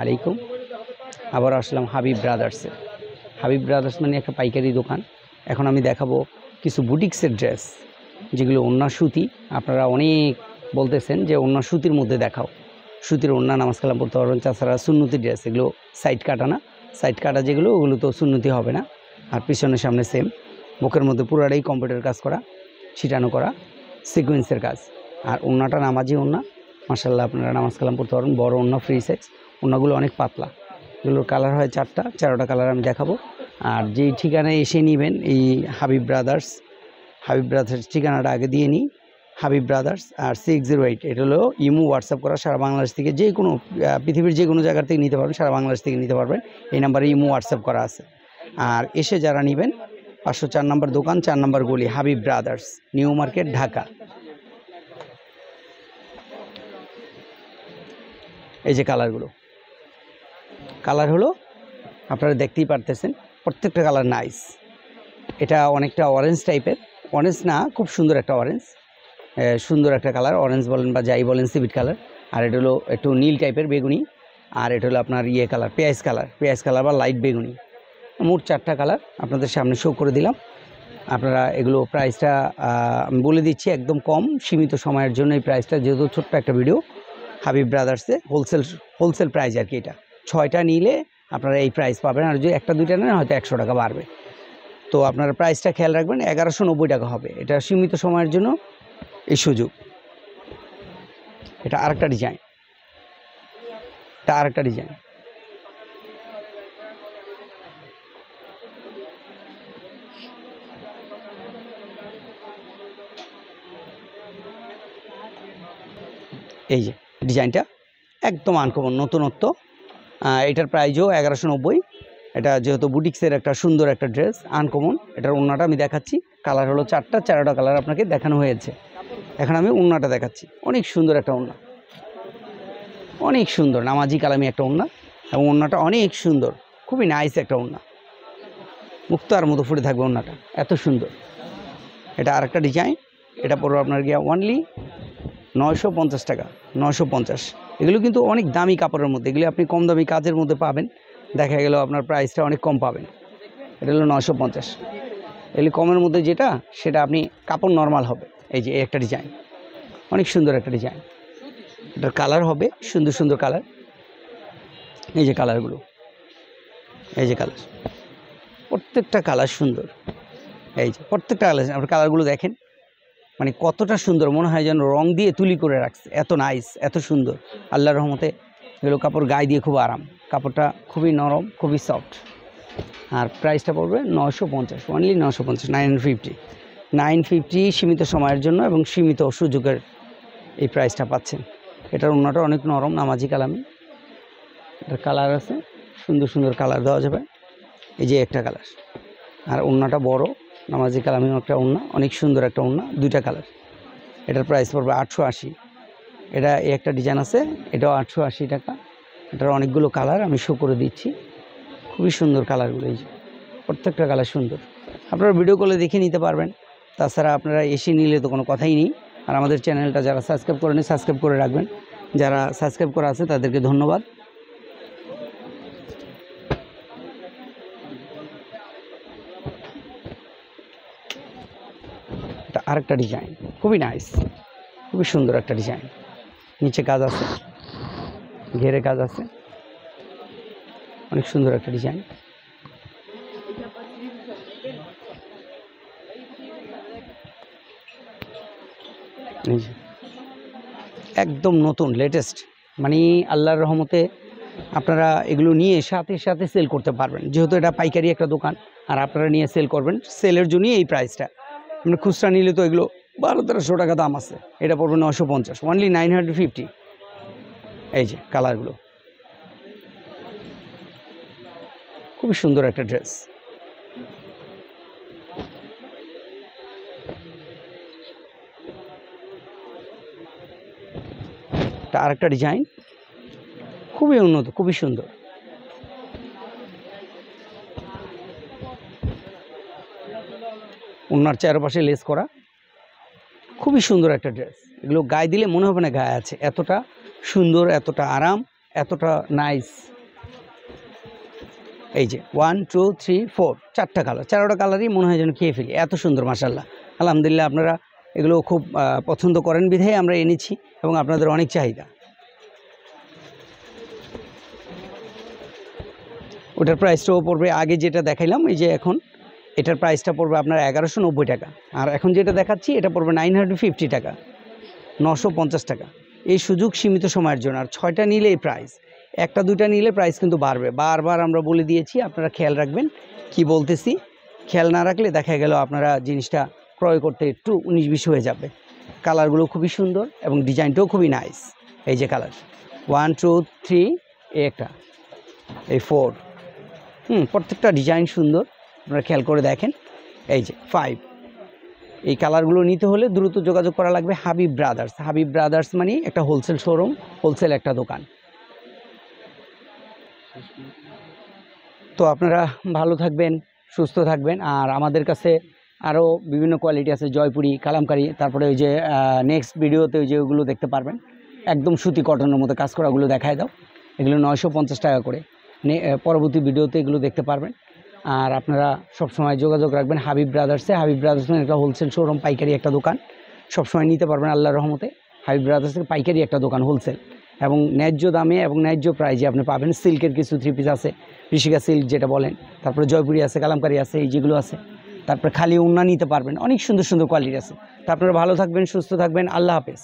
আলাইকুম। আবার আসলাম হাবিব ব্রাদার্সে। হাবিব ব্রাদার্স মানে একটা পাইকারি দোকান। এখন আমি দেখাবো কিছু বুটিক্সের ড্রেস, যেগুলো ওড়না সুতি। আপনারা অনেক বলতেছেন যে ওড়না সুতির মধ্যে দেখাও, সুতির ওড়না নামাজ কালাম পড়তে পারবেন। তাছাড়া সুন্নতি ড্রেস, এগুলো সাইড কাটা না, সাইড কাটা যেগুলো ওগুলো তো সুন্নতি হবে না। আর পিছনের সামনে সেম, বুকের মধ্যে পুরাটাই কম্পিউটার কাজ করা, ছিটানো করা, সিকোয়েন্সের কাজ। আর ওড়নাটা নামাজি ওড়না, মাশাআল্লাহ আপনারা নামাজ কালাম পড়তে পারবেন। বড় ওড়না, ফ্রি সাইজ। ওড়নাগুলো অনেক পাতলা, এগুলোর কালার হয় চারোটা কালার আমি দেখাবো। আর যেই ঠিকানায় এসে নেবেন এই হাবিব ব্রাদার্স, হাবিব ব্রাদার্স ঠিকানাটা আগে দিয়ে নিই। হাবিব ব্রাদার্স আর 608, এটা হলো ইমো হোয়াটসঅ্যাপ করা। সারা বাংলাদেশ থেকে যে কোনো পৃথিবীর যে কোনো জায়গা থেকে নিতে পারবেন, সারা বাংলাদেশ থেকে নিতে পারবেন। এই নাম্বারে ইমো হোয়াটসঅ্যাপ করা আছে। আর এসে যারা নেবেন 504 নম্বর দোকান, 4 নম্বর গলি, Habib brothers, new market, Dhaka. এই যে কালারগুলো, কালার হলো আপনারা দেখতেই পারতেছেন, প্রত্যেকটা কালার নাইস। এটা অনেকটা অরেঞ্জ টাইপের, অরেঞ্জ না, খুব সুন্দর একটা অরেঞ্জ, সুন্দর একটা কালার, অরেঞ্জ বলেন বা যাই বলেন, সিভিট কালার। আর এটা হলো একটু নীল টাইপের, বেগুনি। আর এটা হলো আপনার ইয়ে কালার, পেঁয়াজ কালার বা লাইট বেগুনি। মোট 4টা কালার আপনাদের সামনে শো করে দিলাম। আপনারা এগুলো প্রাইসটা আমি বলে দিচ্ছি, একদম কম, সীমিত সময়ের জন্য এই প্রাইসটা, যেহেতু ছোট্ট একটা ভিডিও। হাবিব ব্রাদার্সে হোলসেল প্রাইস আর কি। এটা 6টা নিলে আপনারা এই প্রাইস পাবেন, আর যদি একটা দুইটা নেন হয়তো 100 টাকা বাড়বে। তো আপনারা প্রাইসটা খেয়াল রাখবেন, 1190 টাকা হবে। এটা সীমিত সময়ের জন্য এই সুযোগ। এটা আরেকটা ডিজাইন, এই যে ডিজাইনটা একদম আনকমন, নতুনত্ব। এটার প্রাইসও 1190। এটা যেহেতু বুটিক্সের একটা সুন্দর একটা ড্রেস, আনকমন। এটার ওড়নাটা আমি দেখাচ্ছি, কালার হলো 4টা কালার আপনাকে দেখানো হয়েছে। এখন আমি ওড়নাটা দেখাচ্ছি, অনেক সুন্দর একটা ওড়না, অনেক সুন্দর নামাজি কালামি একটা ওড়না, এবং ওড়নাটা অনেক সুন্দর, খুবই নাইস একটা ওড়না, মুক্তার মতো ফুটে থাকবে ওড়নাটা, এত সুন্দর। এটা আরেকটা ডিজাইন, এটা পড়বে আপনার গিয়া অনলি 950 টাকা, 950। এগুলো কিন্তু অনেক দামি কাপড়ের মধ্যে, এগুলো আপনি কম দামি কাজের মধ্যে পাবেন, দেখা গেল আপনার প্রাইসটা অনেক কম পাবেন। এটা হলো 950। এগুলি কমের মধ্যে যেটা, সেটা আপনি কাপড় নর্মাল হবে। এই যে একটা ডিজাইন, অনেক সুন্দর একটা ডিজাইন। এটার কালার হবে সুন্দর সুন্দর কালার। এই যে কালারগুলো, এই যে কালার, প্রত্যেকটা কালার সুন্দর। এই যে প্রত্যেকটা কালার, আপনার কালারগুলো দেখেন, মানে কতটা সুন্দর, মনে হয় যেন রং দিয়ে তুলি করে রাখছে, এত নাইস, এত সুন্দর। আল্লাহর রহমতে এগুলো কাপড় গায়ে দিয়ে খুব আরাম, কাপড়টা খুবই নরম, খুবই সফট। আর প্রাইসটা পড়বে 950, অনলি 950, 950 সীমিত সময়ের জন্য এবং সীমিত সুযোগের এই প্রাইসটা পাচ্ছেন। এটার ওড়নাটা অনেক নরম, নামাজি কালামি। এটার কালার আছে, সুন্দর সুন্দর কালার দেওয়া যাবে। এই যে একটা কালার, আর ওড়নাটা বড়, নামাজি কালামি একটা ওড়না, অনেক সুন্দর একটা ওড়না, 2টা কালার। এটার প্রাইস পড়বে 880। এটা একটা ডিজাইন আছে, এটাও 880 টাকা। এটার অনেকগুলো কালার আমি শো করে দিচ্ছি, খুবই সুন্দর কালারগুলো। এই যে প্রত্যেকটা কালার সুন্দর, আপনারা ভিডিও কলে দেখে নিতে পারবেন। তাছাড়া আপনারা এসে নিলে তো কোনো কথাই নেই। আর আমাদের চ্যানেলটা যারা সাবস্ক্রাইব করেনি, সাবস্ক্রাইব করে রাখবেন। যারা সাবস্ক্রাইব করা আছে তাদেরকে ধন্যবাদ। এটা আরেকটা ডিজাইন, খুবই নাইস, খুবই সুন্দর একটা ডিজাইন। নিচে কাজ আছে, ঘেরে কাজ আছে, অনেক সুন্দর একটা ডিজাইন। একদম নতুন, লেটেস্ট, মানে আল্লাহর রহমতে আপনারা এগুলো নিয়ে সাথে সাথে সেল করতে পারবেন, যেহেতু এটা পাইকারি একটা দোকান। আর আপনারা নিয়ে সেল করবেন, সেলের জন্যই এই প্রাইসটা। মানে খুচরা নিলে তো এগুলো 1200-1300 টাকা দাম আছে, এটা পড়বে 950, অনলি 950। এই যে কালারগুলো, খুবই সুন্দর একটা ড্রেস। এটা আরেকটা ডিজাইন, খুবই উন্নত, খুবই সুন্দর। ওনার চারপাশে লেস করা, খুবই সুন্দর একটা ড্রেস। এগুলো গায়ে দিলে মনে হবে না গায়ে আছে, এতটা সুন্দর, এতটা আরাম, এতটা নাইস। এই যে 1 2 3 4 4টা কালার, 4টা কালারই মনে হয় যেন খেয়ে ফেলি, এত সুন্দর মাশাআল্লাহ। আলহামদুলিল্লাহ আপনারা এগুলো খুব পছন্দ করেন বিধায় আমরা এনেছি এবং আপনাদের অনেক চাহিদা। ওটার প্রাইসটাও পড়বে আগে যেটা দেখাইলাম, এই যে এখন এটার প্রাইসটা পড়বে আপনার 1190 টাকা, আর এখন যেটা দেখাচ্ছি এটা পড়বে 950 টাকা, 950 টাকা। এই সুযোগ সীমিত সময়ের জন্য, আর 6টা নিলে এই প্রাইস, 1টা 2টা নিলে প্রাইস কিন্তু বাড়বে। বারবার আমরা বলে দিয়েছি, আপনারা খেয়াল রাখবেন কি বলতেছি। খেয়াল না রাখলে দেখা গেল আপনারা জিনিসটা ক্রয় করতে একটু 19-20 হয়ে যাবে। কালারগুলো খুবই সুন্দর এবং ডিজাইনটাও খুবই নাইস। এই যে কালার 1 2 3, এই একটা, এই 4, প্রত্যেকটা ডিজাইন সুন্দর, আপনারা খেয়াল করে দেখেন। এই যে 5, এই কালারগুলো নিতে হলে দ্রুত যোগাযোগ করা লাগবে হাবিব ব্রাদার্স। হাবিব ব্রাদার্স মানে একটা হোলসেল শোরুম, হোলসেল একটা দোকান। তো আপনারা ভালো থাকবেন, সুস্থ থাকবেন। আর আমাদের কাছে আরও বিভিন্ন কোয়ালিটি আছে, জয়পুরি, কালামকারি, তারপরে ওই যে নেক্সট ভিডিওতে ওই যে ওগুলো দেখতে পারবেন, একদম সুতি কটনের মতো কাজ করাগুলো দেখায় দাও, এগুলো 950 টাকা করে। পরবর্তী ভিডিওতে এগুলো দেখতে পারবেন। আর আপনারা সবসময় যোগাযোগ রাখবেন হাবিব ব্রাদার্সে। হাবিব ব্রাদার্স মানে একটা হোলসেল শোরুম, পাইকারি একটা দোকান, সবসময় নিতে পারবেন আল্লাহর রহমতে। হাবিব ব্রাদার্সের পাইকারি একটা দোকান, হোলসেল এবং ন্যায্য দামে এবং ন্যায্য প্রাইজে আপনি পাবেন। সিল্কের কিছু 3 পিস আছে, ঋষিকা সিল্ক যেটা বলেন, তারপরে জয়পুরি আছে, কালামকারি আছে, এই যেগুলো আছে, তারপরে খালি ওড়না নিতে পারবেন, অনেক সুন্দর সুন্দর কোয়ালিটি আছে। তা আপনারা ভালো থাকবেন, সুস্থ থাকবেন, আল্লাহ হাফেজ।